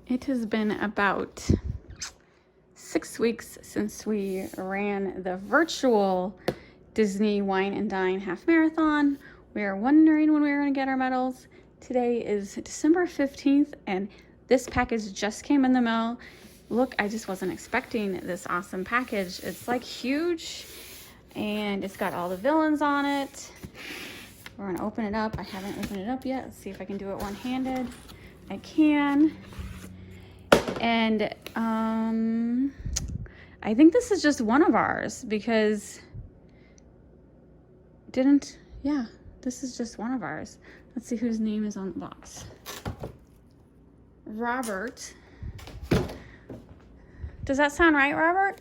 It has been about 6 weeks since we ran the virtual Disney Wine and Dine half marathon. We are wondering when we were going to get our medals. Today is December 15th and this package just came in the mail. Look, I just wasn't expecting this awesome package. It's like huge and it's got all the villains on it. We're going to open it up. I haven't opened it up yet. Let's see if I can do it one-handed. I can. And I think this is just one of ours because this is just one of ours. Let's see whose name is on the box. Robert. Does that sound right, Robert?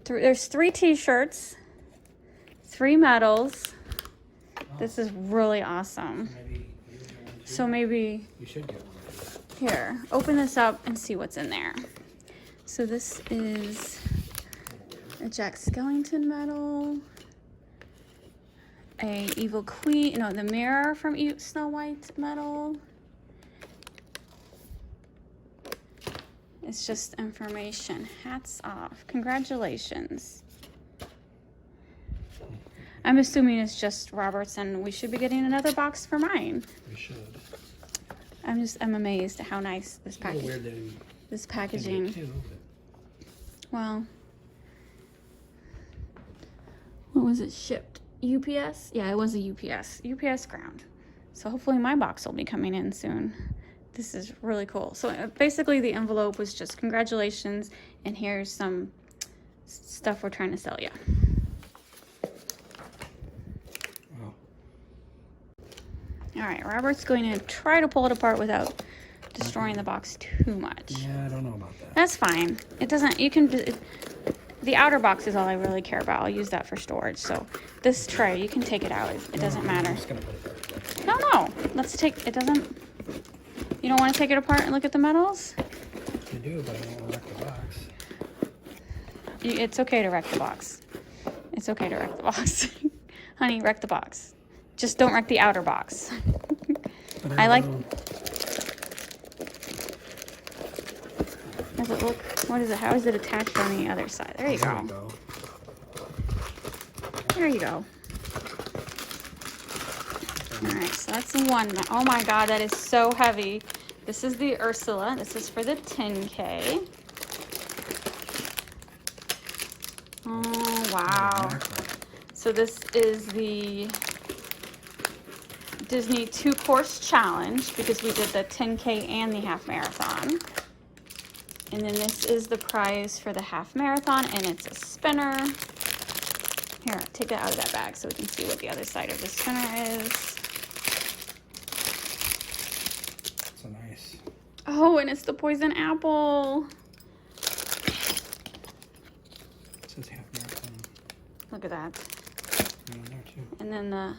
There's 3 t-shirts, 3 medals. This is really awesome. So maybe you should get one. Here, open this up and see what's in there. So this is a Jack Skellington medal, a Evil Queen, no, the mirror from Snow White medal. It's just information. Hats off. Congratulations. I'm assuming it's just Robert's and we should be getting another box for mine. We should. I'm amazed at how nice this package. Weird that this packaging. Too, well, what was it shipped? UPS? Yeah, it was a UPS. UPS ground. So hopefully my box will be coming in soon. This is really cool. So basically the envelope was just congratulations and here's some stuff we're trying to sell you. All right, Robert's going to try to pull it apart without destroying the box too much. Yeah, I don't know about that. That's fine. It doesn't, you can, the outer box is all I really care about. I'll use that for storage. So this tray, you can take it out. It doesn't matter. I'm just gonna put it there. No. Let's take, it doesn't, you don't want to take it apart and look at the medals? I do, but I don't want to wreck the box. It's okay to wreck the box. It's okay to wreck the box. Honey, wreck the box. Just don't wreck the outer box. I like. Does it look? What is it? How is it attached on the other side? There you go. There you go. All right, so that's one. Oh my God, that is so heavy. This is the Ursula. This is for the 10K. Oh wow. So this is the Disney 2-course challenge because we did the 10K and the half marathon. And then this is the prize for the half marathon and it's a spinner. Here, take that out of that bag so we can see what the other side of the spinner is. So nice. Oh, and it's the poison apple. It says half marathon. Look at that. In there too. And then the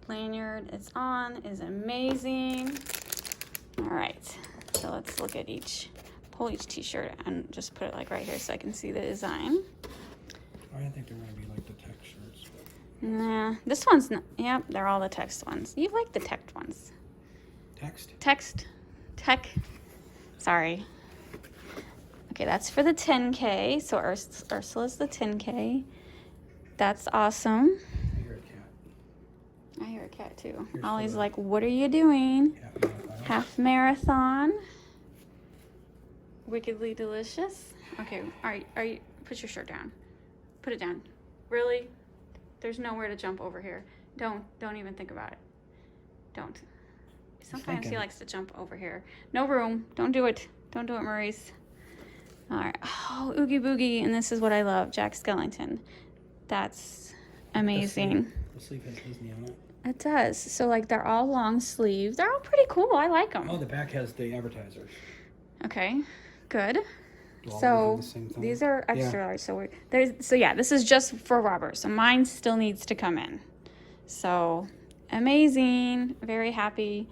lanyard it's on is amazing. All right, so let's look at pull each t-shirt and just put it like right here so I can see the design. I didn't think they were gonna be like the tech shirts. Nah, this one's not. Yep, they're all the text ones. You like the text ones. Tech. Sorry. Okay, that's for the 10K. So Ursula's the 10K. That's awesome. I hear a cat too. Ollie's like, what are you doing? Half marathon. Wickedly delicious. Okay, all right, put your shirt down. Put it down. Really? There's nowhere to jump over here. Don't even think about it. Don't. Sometimes he likes to jump over here. No room. Don't do it. Don't do it, Maurice. All right. Oh, Oogie Boogie, and this is what I love, Jack Skellington. That's amazing. The sleeve has Disney on it. It does. So like they're all long sleeves. They're all pretty cool. I like them. Oh, the back has the advertisers. Okay, good. All So the same thing. these are extra large. So this is just for Robert. So mine still needs to come in. So amazing. Very happy.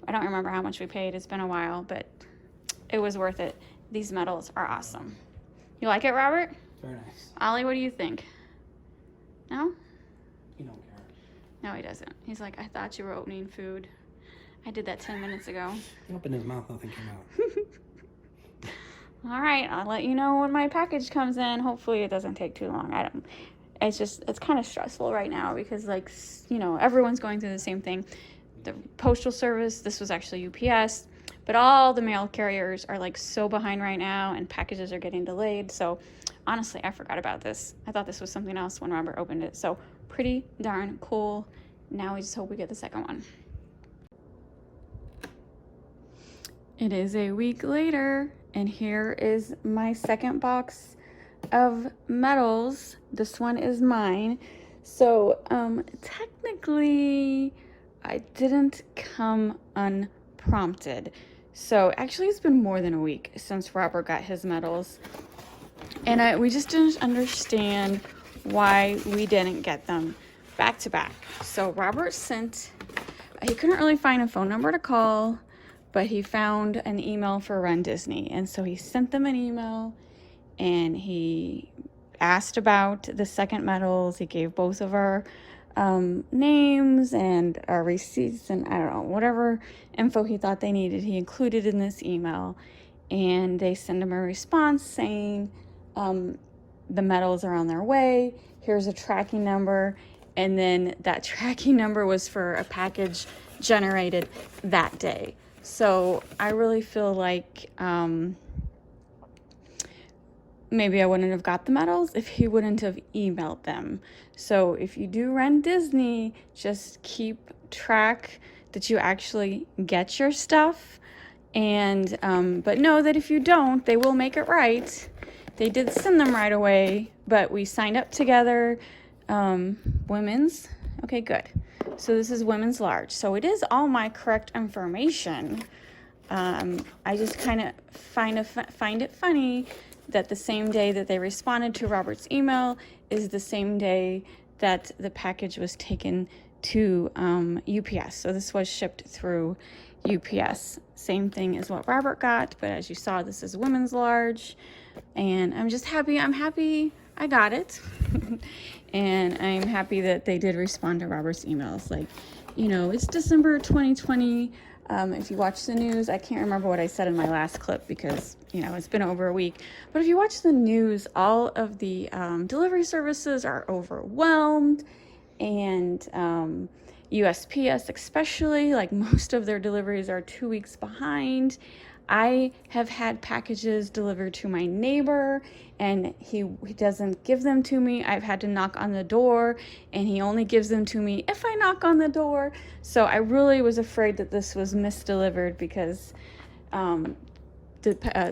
I don't remember how much we paid. It's been a while, but it was worth it. These medals are awesome. You like it, Robert? Very nice. Ollie, what do you think? No? You don't care. No, he doesn't. He's like, I thought you were opening food. I did that 10 minutes ago. He opened his mouth, nothing came out. All right, I'll let you know when my package comes in. Hopefully it doesn't take too long. It's kind of stressful right now because, like, you know, everyone's going through the same thing. The postal service, this was actually UPS, but all the mail carriers are like so behind right now and packages are getting delayed. So honestly, I forgot about this. I thought this was something else when Robert opened it. So pretty darn cool. Now we just hope we get the second one. It is a week later, and here is my second box of medals. This one is mine. So technically I didn't come unprompted. So actually it's been more than a week since Robert got his medals, and we just didn't understand why we didn't get them back to back. So Robert he couldn't really find a phone number to call, but he found an email for Run Disney, and so he sent them an email and he asked about the second medals. He gave both of our names and our receipts and I don't know, whatever info he thought they needed, he included in this email. And they send him a response saying the medals are on their way. Here's a tracking number. And then that tracking number was for a package generated that day. So I really feel like maybe I wouldn't have got the medals if he wouldn't have emailed them. So if you do Run Disney, just keep track that you actually get your stuff. And but know that if you don't, they will make it right. They did send them right away, but we signed up together. Women's. Okay, good. So this is women's large. So it is all my correct information. I just kind of find it funny that the same day that they responded to Robert's email is the same day that the package was taken to UPS. So this was shipped through UPS. Same thing as what Robert got, but as you saw, this is women's large. And I'm just happy. I'm happy I got it. And I'm happy that they did respond to Robert's emails. Like, you know, it's December 2020. If you watch the news, I can't remember what I said in my last clip because, you know, it's been over a week. But if you watch the news, all of the delivery services are overwhelmed. And USPS especially, like most of their deliveries are 2 weeks behind. I have had packages delivered to my neighbor and he doesn't give them to me. I've had to knock on the door and he only gives them to me if I knock on the door. So I really was afraid that this was misdelivered because the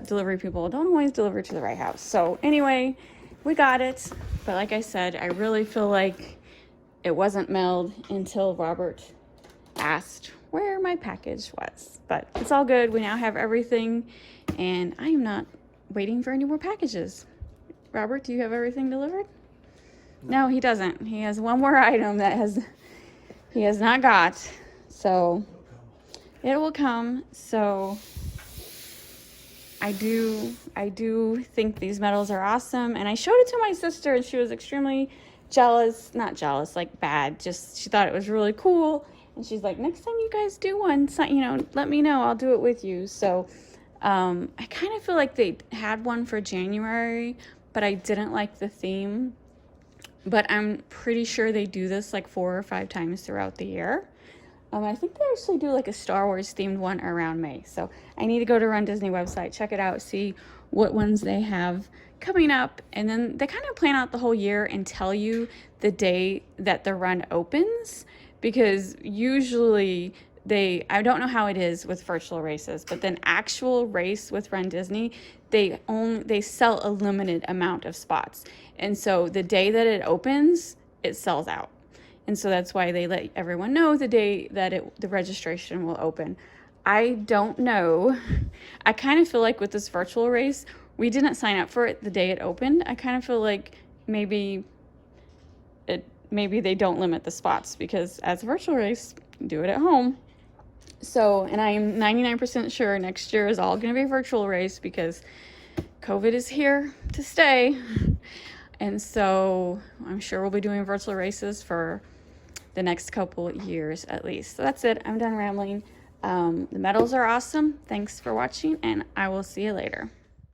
delivery people don't always deliver to the right house. So anyway, we got it. But like I said, I really feel like it wasn't mailed until Robert asked where my package was. But it's all good. We now have everything, and I am not waiting for any more packages. Robert, do you have everything delivered? No, he doesn't. He has one more item that he has not got. So it will come. So I do think these medals are awesome, and I showed it to my sister, and she was extremely jealous. Not jealous, like bad. Just she thought it was really cool. And she's like, next time you guys do one, you know, let me know. I'll do it with you. So I kind of feel like they had one for January, but I didn't like the theme. But I'm pretty sure they do this like 4 or 5 times throughout the year. I think they actually do like a Star Wars themed one around May. So I need to go to Run Disney website, check it out, see what ones they have coming up. And then they kind of plan out the whole year and tell you the day that the run opens. Because usually I don't know how it is with virtual races, but then actual race with Run Disney, they sell a limited amount of spots. And so the day that it opens, it sells out. And so that's why they let everyone know the day that the registration will open. I don't know. I kind of feel like with this virtual race, we didn't sign up for it the day it opened. I kind of feel like maybe they don't limit the spots because as a virtual race, do it at home. So, and I am 99% sure next year is all going to be a virtual race because COVID is here to stay. And so I'm sure we'll be doing virtual races for the next couple years at least. So that's it. I'm done rambling. The medals are awesome. Thanks for watching, and I will see you later.